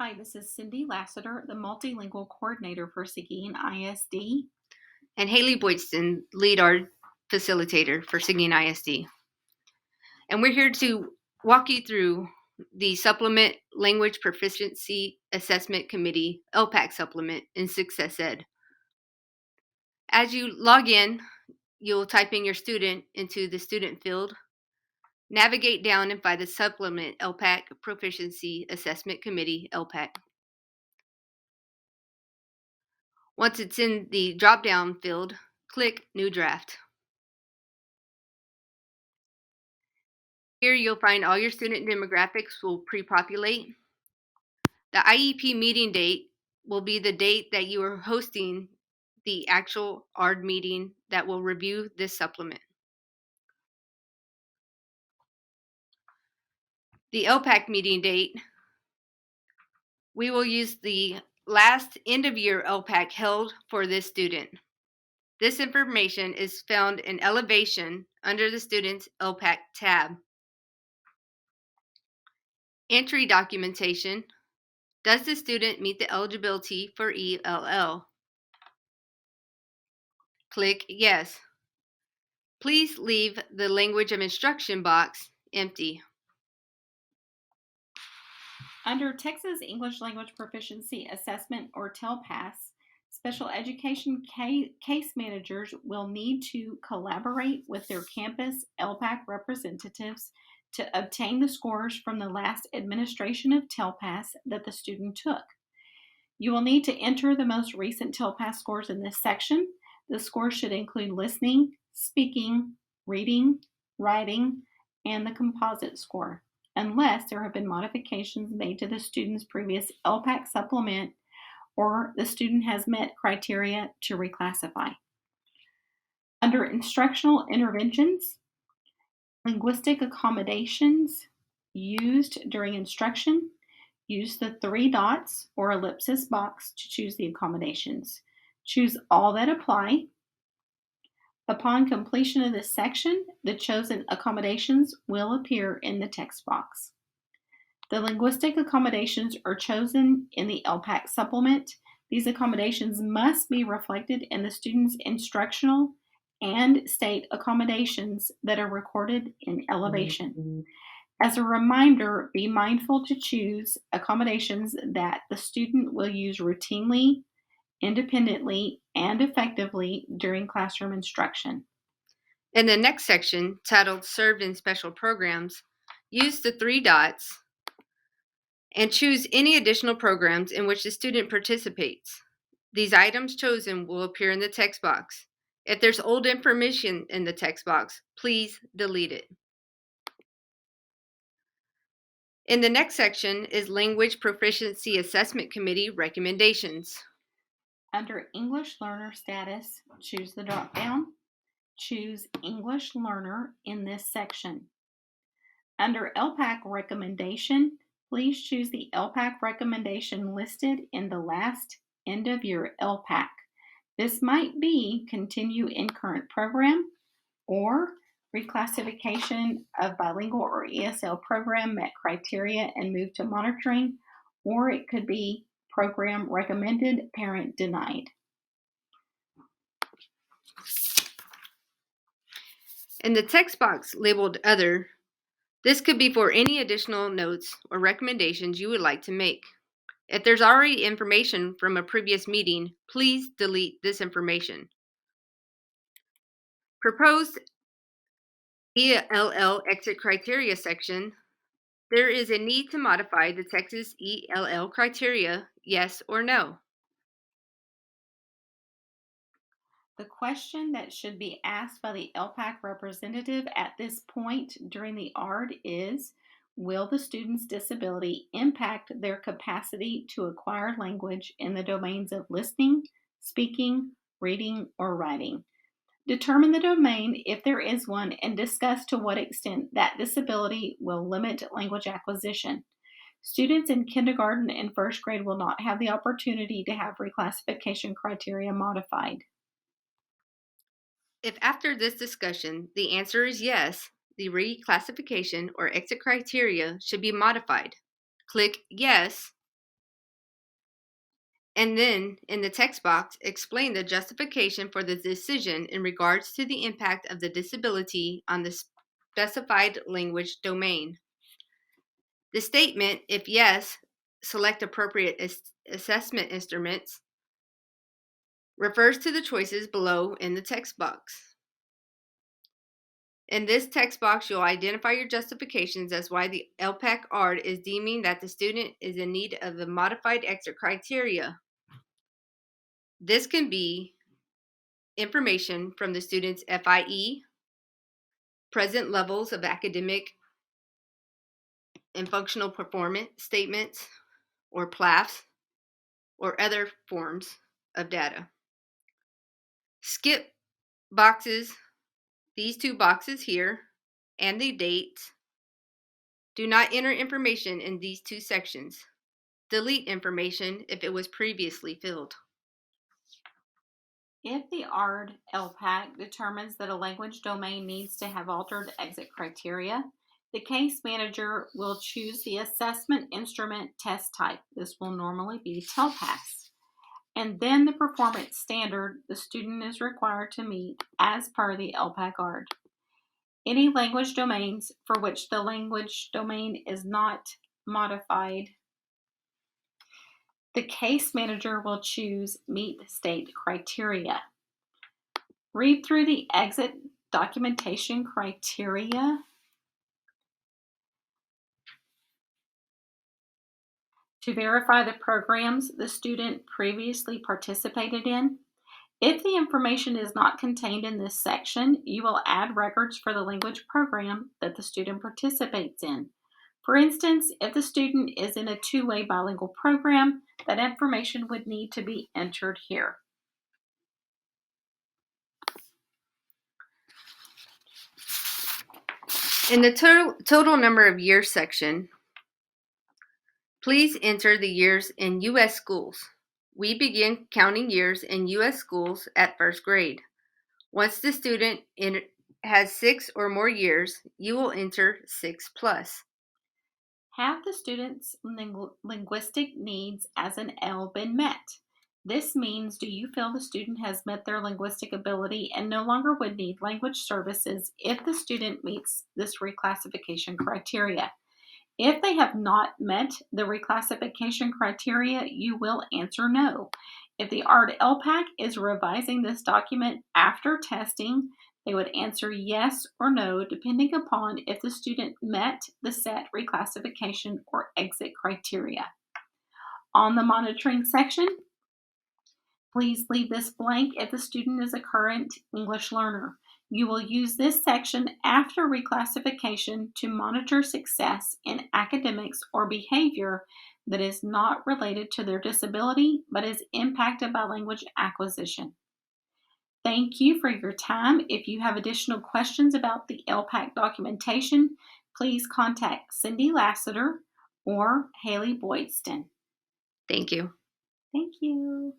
Hi, this is Cindy Lassiter, the Multilingual Coordinator for Seguin ISD. And Haley Boydston, lead art facilitator for Seguin ISD. And we're here to walk you through the Supplement Language Proficiency Assessment Committee LPAC supplement in SuccessEd. As you log in, you'll type in your student into the student field, navigate down and find the Supplement LPAC Proficiency Assessment Committee LPAC. Once it's in the drop-down field, click New Draft. Here you'll find all your student demographics will pre-populate. The IEP meeting date will be the date that you are hosting the actual ARD meeting that will review this supplement. The LPAC meeting date, we will use the last end of year LPAC held for this student. This information is found in Elevation under the Students LPAC tab. Entry documentation. Does the student meet the eligibility for ELL? Click Yes. Please leave the language of instruction box empty. Under Texas English Language Proficiency Assessment or TELPAS, special education case managers will need to collaborate with their campus LPAC representatives to obtain the scores from the last administration of TELPAS that the student took. You will need to enter the most recent TELPAS scores in this section. The scores should include listening, speaking, reading, writing, and the composite score, unless there have been modifications made to the student's previous LPAC supplement or the student has met criteria to reclassify. Under instructional interventions, linguistic accommodations used during instruction, use the 3 dots or ellipsis box to choose the accommodations. Choose all that apply. Upon completion of this section, the chosen accommodations will appear in the text box. The linguistic accommodations are chosen in the LPAC supplement. These accommodations must be reflected in the student's instructional and state accommodations that are recorded in Elevation. As a reminder, be mindful to choose accommodations that the student will use routinely, independently, and effectively during classroom instruction. In the next section, titled Served in Special Programs, use the 3 dots and choose any additional programs in which the student participates. These items chosen will appear in the text box. If there's old information in the text box, please delete it. In the next section is Language Proficiency Assessment Committee recommendations. Under English Learner Status, choose the drop-down. Choose English Learner in this section. Under LPAC Recommendation, please choose the LPAC recommendation listed in the last end of your LPAC. This might be continue in current program or reclassification of bilingual or ESL program met criteria and move to monitoring, or it could be program recommended, parent denied. In the text box labeled Other, this could be for any additional notes or recommendations you would like to make. If there's already information from a previous meeting, please delete this information. Proposed ELL exit criteria section. There is a need to modify the Texas ELL criteria, yes or no. The question that should be asked by the LPAC representative at this point during the ARD is, will the student's disability impact their capacity to acquire language in the domains of listening, speaking, reading, or writing? Determine the domain, if there is one, and discuss to what extent that disability will limit language acquisition. Students in kindergarten and first grade will not have the opportunity to have reclassification criteria modified. If after this discussion the answer is yes, the reclassification or exit criteria should be modified. Click Yes And then, in the text box, explain the justification for the decision in regards to the impact of the disability on the specified language domain. The statement, if yes, select appropriate assessment instruments, refers to the choices below in the text box. In this text box, you'll identify your justifications as why the LPAC ARD is deeming that the student is in need of the modified exit criteria. This can be information from the student's FIE, present levels of academic and functional performance statements, or PLAFs, or other forms of data. Skip boxes, these two boxes here, and the dates. Do not enter information in these two sections. Delete information if it was previously filled. If the ARD LPAC determines that a language domain needs to have altered exit criteria, the case manager will choose the assessment instrument test type. This will normally be TELPAS. And then the performance standard the student is required to meet as per the LPAC ARD. Any language domains for which the language domain is not modified, the case manager will choose meet state criteria. Read through the exit documentation criteria to verify the programs the student previously participated in. If the information is not contained in this section, you will add records for the language program that the student participates in. For instance, if the student is in a two-way bilingual program, that information would need to be entered here. In the total number of years section, please enter the years in U.S. schools. We begin counting years in U.S. schools at first grade. Once the student has 6 or more years, you will enter 6+. Have the student's linguistic needs as an L been met? This means, do you feel the student has met their linguistic ability and no longer would need language services if the student meets this reclassification criteria? If they have not met the reclassification criteria, you will answer no. If the ARD LPAC is revising this document after testing, they would answer yes or no, depending upon if the student met the set reclassification or exit criteria. On the monitoring section, please leave this blank if the student is a current English learner. You will use this section after reclassification to monitor success in academics or behavior that is not related to their disability but is impacted by language acquisition. Thank you for your time. If you have additional questions about the LPAC documentation, please contact Cindy Lassiter or Haley Boydston. Thank you. Thank you.